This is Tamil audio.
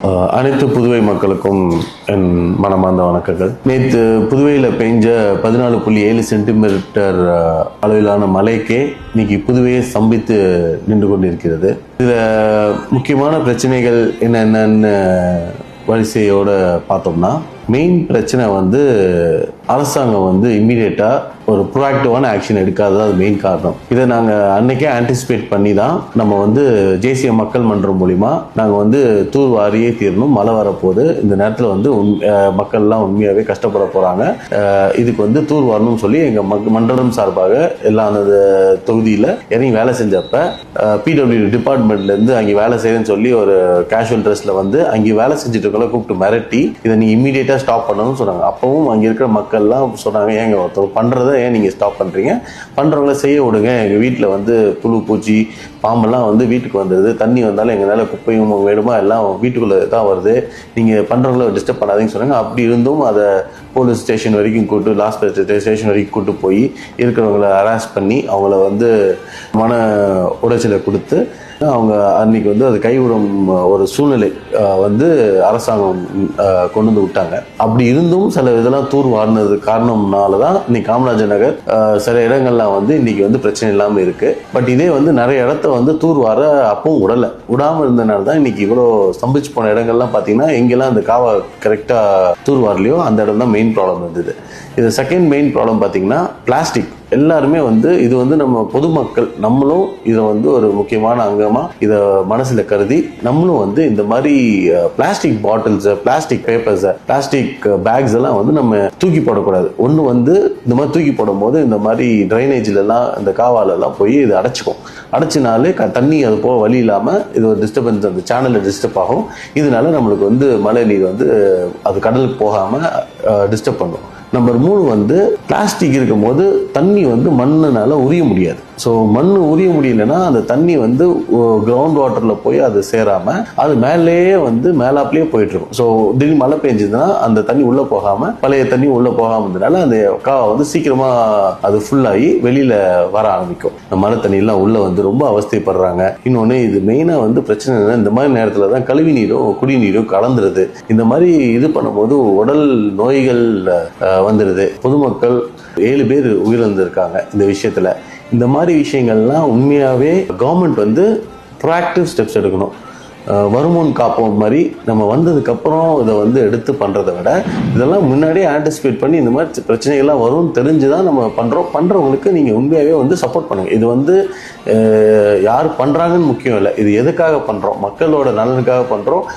அனைத்து புதுவை மக்களுக்கும் என் மனமார்ந்த வணக்கங்கள். நேற்று புதுவையில் பெஞ்ச 14.7 சென்டிமீட்டர் அளவிலான மழைக்கே இன்னைக்கு புதுவையை ஸ்தம்பித்து நின்று கொண்டிருக்கிறது. இதில் முக்கியமான பிரச்சனைகள் என்னென்னு வரிசையோடு பார்த்தோம்னா, மெயின் பிரச்சனை அரசாங்கம் இம்மீடியட்டாக ஒரு ப்ரோஆக்டிவான ஆக்ஷன் எடுக்காதது அது மெயின் காரணம். இதை நாங்கள் அன்னைக்கே ஆன்டிசிபேட் பண்ணி தான் நம்ம தேசிய மக்கள் மன்றம் மூலிமா நாங்கள் தூர் வாரியே தீரணும், மழை வரப்போகுது, இந்த நேரத்தில் மக்கள்லாம் உண்மையாகவே கஷ்டப்பட போகிறாங்க, இதுக்கு தூர் வரணும்னு சொல்லி எங்கள் மன்றம் சார்பாக எல்லாம் அந்த தொகுதியில் இறங்கி வேலை செஞ்சப்ப பிடபிள்யூ டிபார்ட்மெண்ட்லேருந்து அங்கே வேலை செய்யணும்னு சொல்லி ஒரு கேஷுவல் ட்ரெஸ்ஸில் அங்கே வேலை செஞ்சுட்டு இருக்கவங்கள கூப்பிட்டு மிரட்டி இதை நீங்கள் இம்மீடியட்டாக ஸ்டாப் பண்ணணும்னு சொன்னாங்க. அப்பவும் அங்கே இருக்கிற மக்கள்லாம் சொன்னாங்க, ஏங்க ஒருத்தர் பண்ணுறதை ஏன் நீங்கள் ஸ்டாப் பண்ணுறீங்க, பண்ணுறவங்கள செய்ய விடுங்க, எங்கள் வீட்டில் புழு பூச்சி பாம்பெல்லாம் வீட்டுக்கு வந்துடுது, தண்ணி வந்தாலும் எங்களால் குப்பையும் வேணுமா எல்லாம் வீட்டுக்குள்ளே தான் வருது, நீங்கள் பண்ணுறவங்கள டிஸ்டர்ப் பண்ணாதீங்கன்னு சொன்னாங்க. அப்படி இருந்தும் அதை போலீஸ் ஸ்டேஷன் வரைக்கும் கூப்பிட்டு லாஸ்ட் ஸ்டேஷன் வரைக்கும் கூப்பிட்டு போய் இருக்கிறவங்கள ஹராஸ் பண்ணி அவங்கள மன உடைச்சலை கொடுத்து அவங்க அன்னைக்கு அது கைவிடும் ஒரு சூழ்நிலை அரசாங்கம் கொண்டு விட்டாங்க. அப்படி இருந்தும் சில இதெல்லாம் தூர் வாரினது காரணம்னால தான் இன்னைக்கு காமராஜர் நகர் சில இடங்கள்லாம் இன்னைக்கு பிரச்சனை இல்லாமல் இருக்கு. பட் இதே நிறைய இடத்த தூர் வார அப்பவும் விடாமல் இருந்தனால தான் இன்னைக்கு இவ்வளோ ஸ்தம்பிச்சு போன இடங்கள்லாம் பார்த்தீங்கன்னா, எங்கெல்லாம் அந்த காவா கரெக்டாக தூர் வாரலையோ அந்த இடம் தான் மெயின் ப்ராப்ளம் இருந்தது. இது செகண்ட் மெயின் ப்ராப்ளம் பார்த்தீங்கன்னா பிளாஸ்டிக். எல்லாருமே இது நம்ம பொதுமக்கள் நம்மளும் இதை ஒரு முக்கியமான அங்கமாக இதை மனசில் கருதி நம்மளும் இந்த மாதிரி பிளாஸ்டிக் பாட்டில்ஸை, பிளாஸ்டிக் பேப்பர்ஸை, பிளாஸ்டிக் பேக்ஸ் எல்லாம் நம்ம தூக்கி போடக்கூடாது. ஒன்று இந்த மாதிரி தூக்கி போடும் போது இந்த மாதிரி ட்ரைனேஜ்லாம் இந்த காவாலெல்லாம் போய் இது அடைச்சினாலே தண்ணி அது போக வழி இல்லாமல் இது ஒரு டிஸ்டர்பன்ஸ், அந்த சேனலில் டிஸ்டர்ப் ஆகும். இதனால நம்மளுக்கு மழை நீர் அது கடலுக்கு போகாமல் டிஸ்டர்ப் பண்ணும். நம்பர் 3 பிளாஸ்டிக் இருக்கும் போது தண்ணி மண்ணுனால உரிய முடியாது. ஸோ மண் உரிய முடியலன்னா அந்த தண்ணி கிரவுண்ட் வாட்டரில் போய் அது சேராமல் அது மேலேயே மேலாப்லேயே போயிட்டு இருக்கும். ஸோ திடீர்னு மழை பெஞ்சதுன்னா அந்த தண்ணி உள்ளே போகாமல், பழைய தண்ணி உள்ளே போகாமல் இருந்ததுனால அந்த காவா சீக்கிரமாக அது ஃபுல்லாகி வெளியில் வர ஆரம்பிக்கும். இந்த மழை தண்ணியெல்லாம் உள்ளே ரொம்ப அவஸ்தைப்படுறாங்க. இன்னொன்று இது மெயினாக பிரச்சனை என்ன, இந்த மாதிரி நேரத்தில் தான் கழிவு நீரும் குடிநீரும் கலந்துருது. இந்த மாதிரி இது பண்ணும்போது உடல் நோய்கள் வந்துடுது. பொதுமக்கள் 7 பேர் உயிரிழந்திருக்காங்க இந்த விஷயத்தில். இந்த மாதிரி விஷயங்கள்லாம் உண்மையாகவே கவர்மெண்ட் ப்ரோஆக்டிவ் ஸ்டெப்ஸ் எடுக்கணும். வருமுன் காப்போம் மாதிரி நம்ம வந்ததுக்கப்புறம் இதை எடுத்து பண்ணுறதை விட இதெல்லாம் முன்னாடியே ஆன்டிசிபேட் பண்ணி இந்த மாதிரி பிரச்சனைகள்லாம் வரும்னு தெரிஞ்சு தான் நம்ம பண்ணுறவங்களுக்கு நீங்கள் உண்மையாகவே சப்போர்ட் பண்ணுங்கள். இது யார் பண்ணுறாங்கன்னு முக்கியம் இல்லை, இது எதுக்காக பண்ணுறோம், மக்களோட நலனுக்காக பண்ணுறோம்.